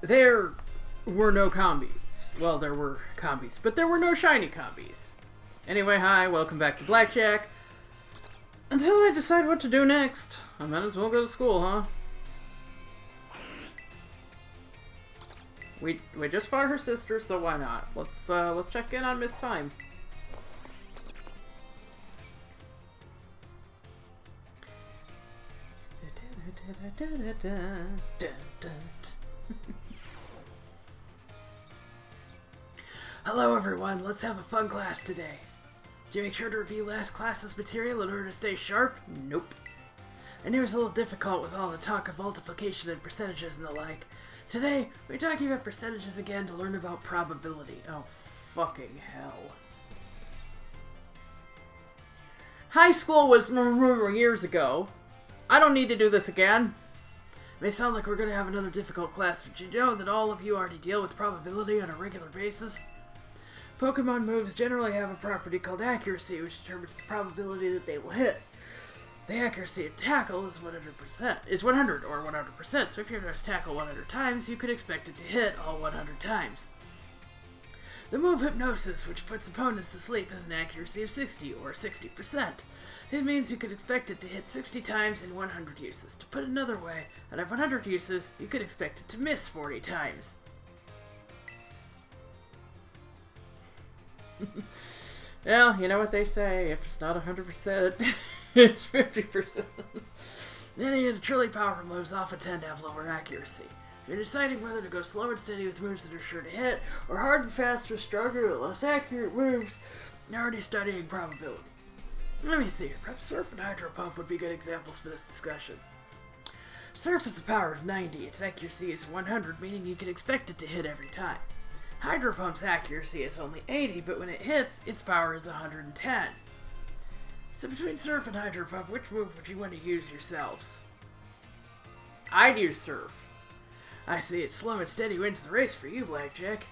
there were no combis. Well, there were combis, but there were no shiny combis. Anyway, hi, welcome back to Blackjack. Until I decide what to do next, I might as well go to school, huh? We just fought her sister, so why not? Let's check in on Miss Time. Hello everyone, let's have a fun class today. Did you make sure to review last class's material in order to stay sharp? Nope. I knew it was a little difficult with all the talk of multiplication and percentages and the like. Today, we're talking about percentages again to learn about probability. Oh, fucking hell. High school was years ago. I don't need to do this again. It may sound like we're going to have another difficult class, but you know that all of you already deal with probability on a regular basis? Pokemon moves generally have a property called accuracy, which determines the probability that they will hit. The accuracy of tackle is 100 or 100%, so if you press tackle 100 times, you could expect it to hit all 100 times. The move Hypnosis, which puts opponents to sleep, has an accuracy of 60 or 60%. It means you could expect it to hit 60 times in 100 uses. To put it another way, out of 100 uses, you could expect it to miss 40 times. Well, you know what they say, if it's not 100%, it's 50%. Any of the truly powerful moves often tend to have lower accuracy. If you're deciding whether to go slow and steady with moves that are sure to hit, or hard and fast with stronger or less accurate moves, you're already studying probability. Let me see here, perhaps Surf and Hydro Pump would be good examples for this discussion. Surf has a power of 90, its accuracy is 100, meaning you can expect it to hit every time. Hydro Pump's accuracy is only 80, but when it hits, its power is 110. So between Surf and Hydro Pump, which move would you want to use yourselves? I'd use Surf. I see it's slow and steady wins the race for you, Blackjack.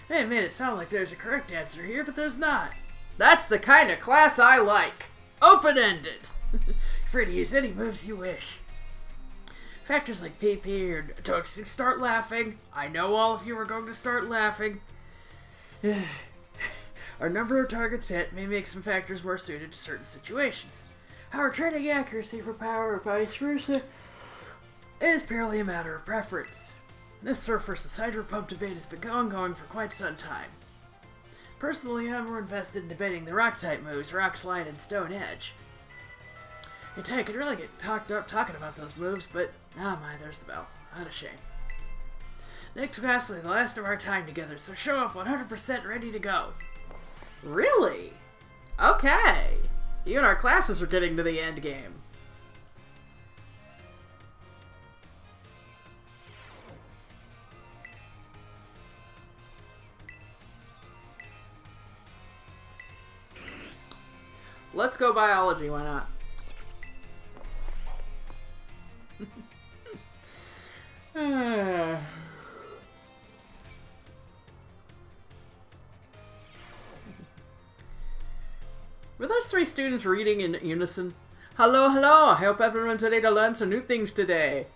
It made it sound like there's a correct answer here, but there's not. That's the kind of class I like. Open-ended. Free to use any moves you wish. Factors like PP or don't you start laughing. I know all of you are going to start laughing. Our number of targets hit may make some factors more suited to certain situations. However, training accuracy for power or vice versa is purely a matter of preference. This Surf vs. Hydro Pump debate has been ongoing for quite some time. Personally, I'm more invested in debating the Rock-type moves, Rock Slide and Stone Edge. I could really get talked up talking about those moves, but oh my, there's the bell. What a shame. Next class will be the last of our time together, so show up 100% ready to go. Really? Okay. Even our classes are getting to the end game. Let's go biology, why not? Were those three students reading in unison? Hello, hello! I hope everyone's ready to learn some new things today.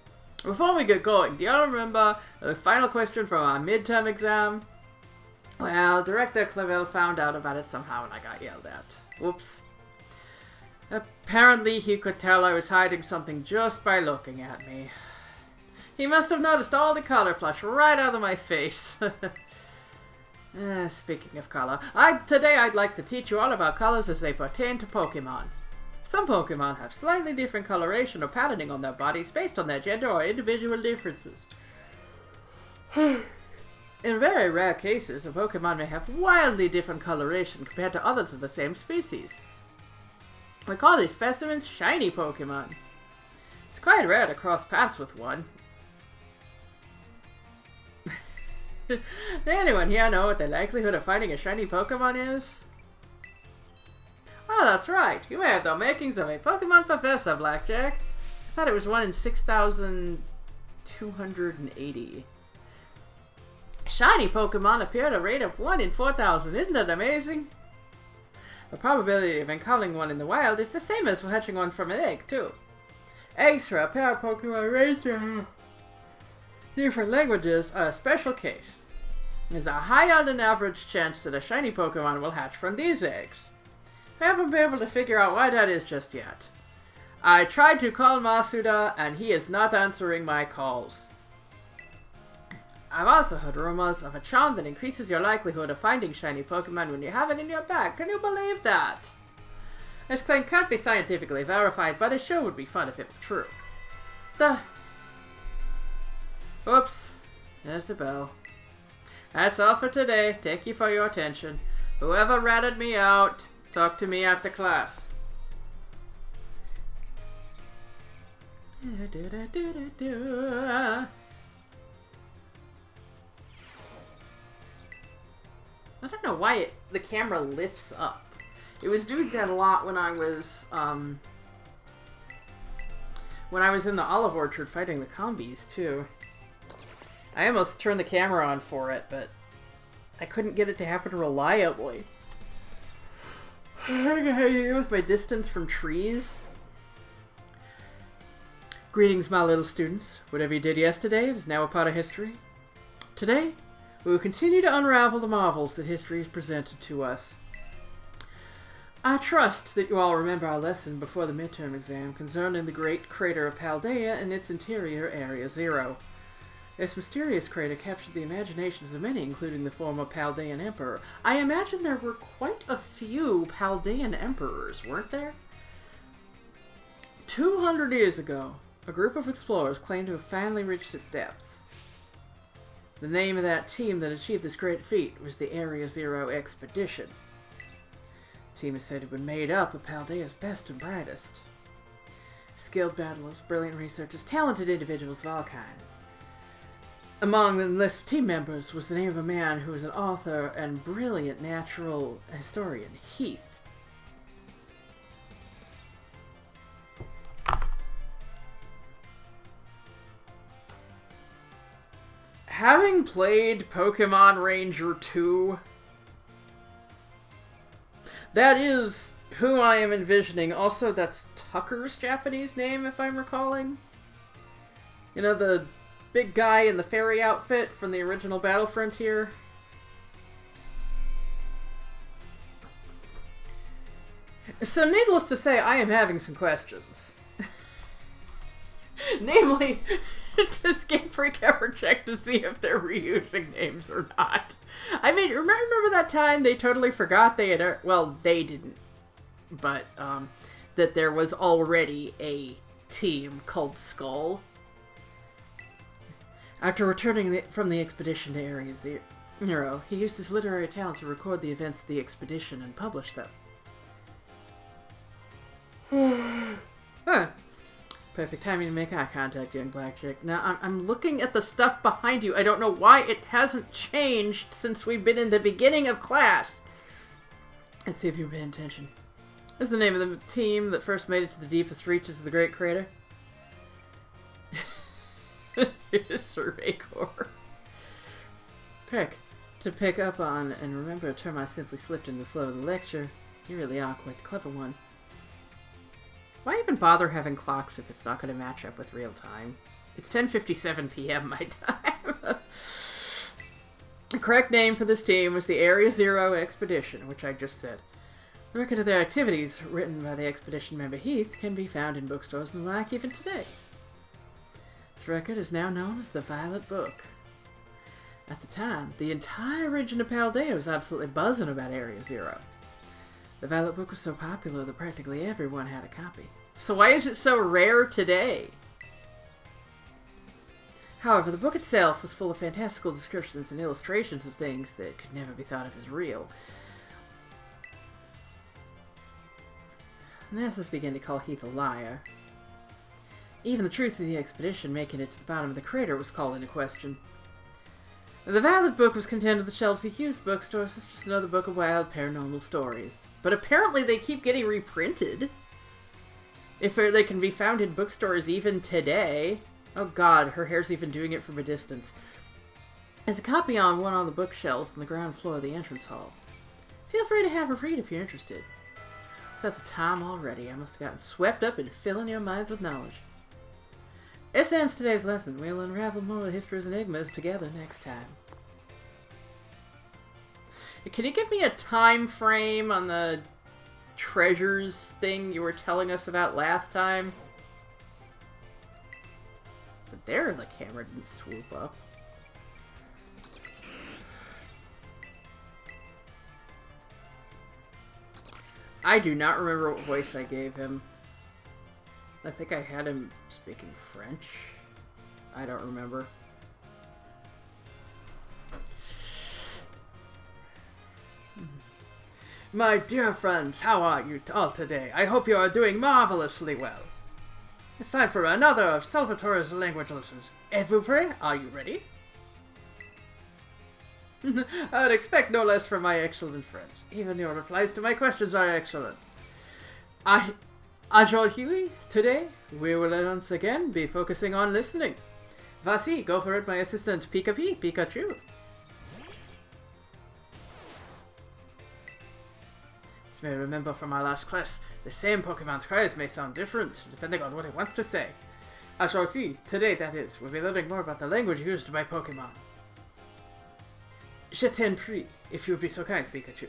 Before we get going, do y'all remember the final question from our midterm exam? Well, Director Clavel found out about it somehow and I got yelled at. Whoops. Apparently he could tell I was hiding something just by looking at me. He must have noticed all the color flush right out of my face. Speaking of color, today I'd like to teach you all about colors as they pertain to Pokemon. Some Pokemon have slightly different coloration or patterning on their bodies based on their gender or individual differences. In very rare cases, a Pokemon may have wildly different coloration compared to others of the same species. We call these specimens shiny Pokemon. It's quite rare to cross paths with one. Anyone here know what the likelihood of finding a shiny Pokemon is? Oh, that's right. You may have the makings of a Pokemon professor, Blackjack. I thought it was 1 in 6,280. Shiny Pokemon appear at a rate of 1 in 4,000. Isn't that amazing? The probability of encountering one in the wild is the same as hatching one from an egg, too. Eggs for a pair of Pokemon range Different languages are a special case. There's a higher than average chance that a shiny Pokemon will hatch from these eggs. I haven't been able to figure out why that is just yet. I tried to call Masuda, and he is not answering my calls. I've also heard rumors of a charm that increases your likelihood of finding shiny Pokemon when you have it in your bag. Can you believe that? This claim can't be scientifically verified, but it sure would be fun if it were true. Oops. There's the bell. That's all for today. Thank you for your attention. Whoever ratted me out, talk to me after class. I don't know why the camera lifts up. It was doing that a lot when I was in the olive orchard fighting the combies too. I almost turned the camera on for it, but I couldn't get it to happen reliably. It was my distance from trees. Greetings, my little students. Whatever you did yesterday is now a part of history. Today, we will continue to unravel the marvels that history has presented to us. I trust that you all remember our lesson before the midterm exam concerning the great crater of Paldea and its interior Area Zero. This mysterious crater captured the imaginations of many, including the former Paldean Emperor. I imagine there were quite a few Paldean emperors, weren't there? 200 years ago, a group of explorers claimed to have finally reached its depths. The name of that team that achieved this great feat was the Area Zero Expedition. The team is said to have been made up of Paldea's best and brightest. Skilled battlers, brilliant researchers, talented individuals of all kinds. Among the enlisted team members was the name of a man who was an author and brilliant natural historian, Heath. Having played Pokemon Ranger 2, that is who I am envisioning. Also, that's Tucker's Japanese name, if I'm recalling. You know, the big guy in the fairy outfit from the original Battle Frontier. So, needless to say, I am having some questions. Namely, does Game Freak ever check to see if they're reusing names or not? I mean, remember that time they totally forgot they had... Well, they didn't. But, that there was already a team called Skull. After returning from the expedition to Area Zero, he used his literary talent to record the events of the expedition and publish them. Huh. Perfect timing to make eye contact, young Blackjack. Now, I'm looking at the stuff behind you. I don't know why it hasn't changed since we've been in the beginning of class. Let's see if you're paying attention. What's the name of the team that first made it to the deepest reaches of the Great Crater? It is Survey Corps. Quick, to pick up on and remember a term I simply slipped in the flow of the lecture. You really are quite the clever one. Why even bother having clocks if it's not going to match up with real time? It's 10:57 p.m. my time. The correct name for this team was the Area Zero Expedition, which I just said. The record of their activities, written by the expedition member Heath, can be found in bookstores and the like even today. This record is now known as the Violet Book. At the time, the entire region of Paldea was absolutely buzzing about Area Zero. The Violet Book was so popular that practically everyone had a copy. So why is it so rare today? However, the book itself was full of fantastical descriptions and illustrations of things that could never be thought of as real. Masses began to call Heath a liar. Even the truth of the expedition making it to the bottom of the crater was called into question. The Violet Book was contained at the shelves of used bookstores as just another book of wild paranormal stories. But apparently they keep getting reprinted. If they can be found in bookstores even today. Oh god, her hair's even doing it from a distance. There's a copy on one of the bookshelves on the ground floor of the entrance hall. Feel free to have a read if you're interested. It's at the time already. I must have gotten swept up in filling your minds with knowledge. This ends today's lesson. We'll unravel more of the history's enigmas together next time. Can you give me a time frame on the treasures thing you were telling us about last time? But there the camera didn't swoop up. I do not remember what voice I gave him. I think I had him speaking French. I don't remember. My dear friends, how are you all today? I hope you are doing marvelously well. It's time for another of Salvatore's language lessons. Êtes-vous prêts? Are you ready? I would expect no less from my excellent friends. Even your replies to my questions are excellent. Aujourd'hui, today, we will once again be focusing on listening. Voici, go for it, my assistant Pikachu. As you may remember from our last class, the same Pokemon's cries may sound different, depending on what it wants to say. Aujourd'hui, today that is, we'll be learning more about the language used by Pokemon. Je t'en prie, if you would be so kind, Pikachu.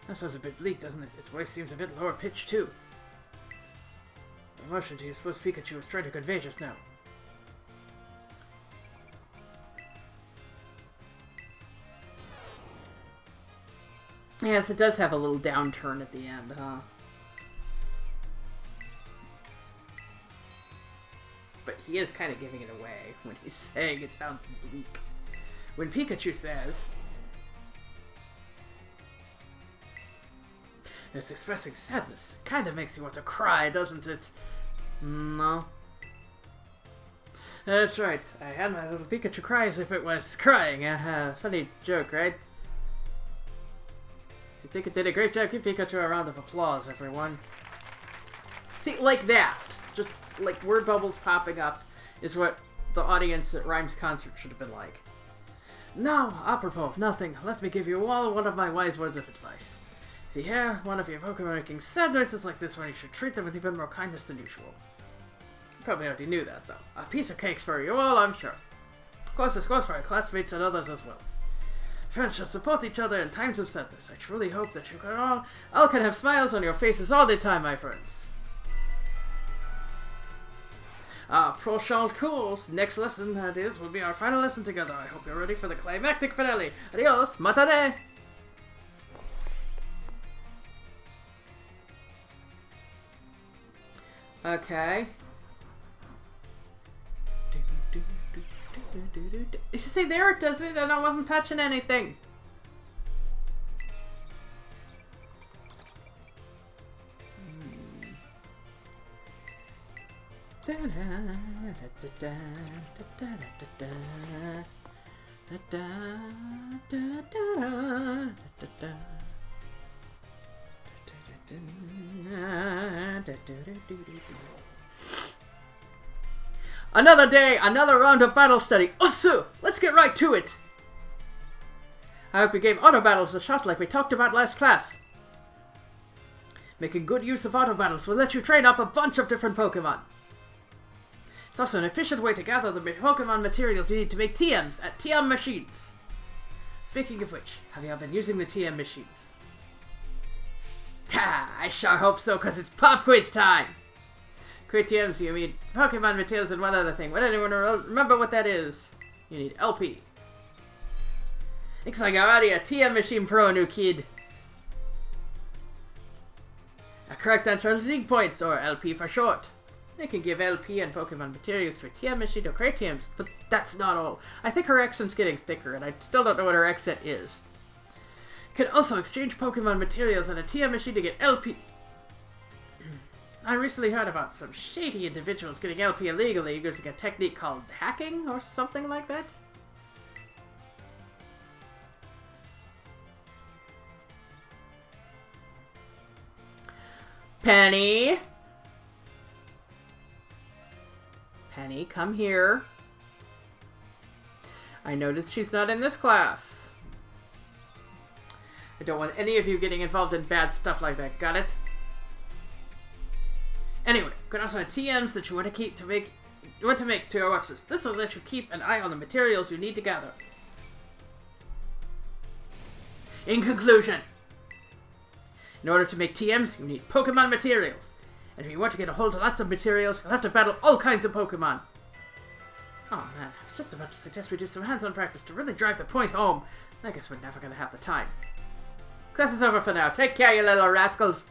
That sounds a bit bleak, doesn't it? Its voice seems a bit lower pitched, too. What emotion do you suppose Pikachu was trying to convey just now? Yes, it does have a little downturn at the end, huh? But he is kind of giving it away when he's saying it sounds bleak. When Pikachu says... It's expressing sadness. Kind of makes you want to cry, doesn't it? No. That's right. I had my little Pikachu cry as if it was crying. Funny joke, right? If you think it did a great job, give Pikachu a round of applause, everyone. See, like that. Just like word bubbles popping up is what the audience at Rhyme's concert should have been like. Now, apropos of nothing, let me give you all one of my wise words of advice. If you hear one of your Pokemon making sad noises like this one, you should treat them with even more kindness than usual. You probably already knew that, though. A piece of cake's for you all, I'm sure. Of course, this goes for our classmates and others as well. Friends should support each other in times of sadness. I truly hope that you can all can have smiles on your faces all the time, my friends. Prochain course, next lesson, that is, will be our final lesson together. I hope you're ready for the climactic finale. Adios, matane! Okay. You see, there it does it, and I wasn't touching anything. Another day, another round of battle study. Osu! Let's get right to it! I hope you gave auto battles a shot like we talked about last class. Making good use of auto battles will let you train up a bunch of different Pokemon. It's also an efficient way to gather the Pokemon materials you need to make TMs at TM machines. Speaking of which, have you all been using the TM machines? Ha! I sure hope so, cause it's pop quiz time! Create TMs, you need Pokemon materials and one other thing. Would anyone remember what that is? You need LP. Looks like you're already a TM machine pro, new kid. A correct answer is League Points, or LP for short. You can give LP and Pokemon materials to a TM machine to create TMs, but that's not all. I think her accent's getting thicker, and I still don't know what her accent is. You can also exchange Pokemon materials at a TM machine to get LP. I recently heard about some shady individuals getting LP illegally using a technique called hacking or something like that. Penny! Penny, come here. I noticed she's not in this class. I don't want any of you getting involved in bad stuff like that, got it? Anyway, You can also add TMs that you want to make to your watches. This will let you keep an eye on the materials you need to gather. In conclusion, in order to make TMs, you need Pokemon materials. And if you want to get a hold of lots of materials, you'll have to battle all kinds of Pokemon. Oh man, I was just about to suggest we do some hands-on practice to really drive the point home. I guess we're never going to have the time. Class is over for now. Take care, you little rascals.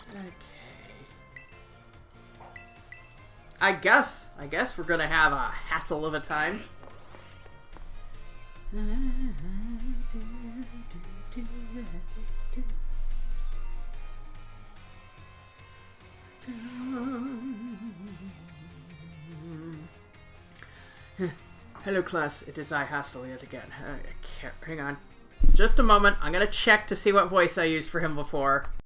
Okay. I guess we're gonna have a hassle of a time. Hello class, it is I, Hassel, yet again. Hang on. Just a moment, I'm gonna check to see what voice I used for him before.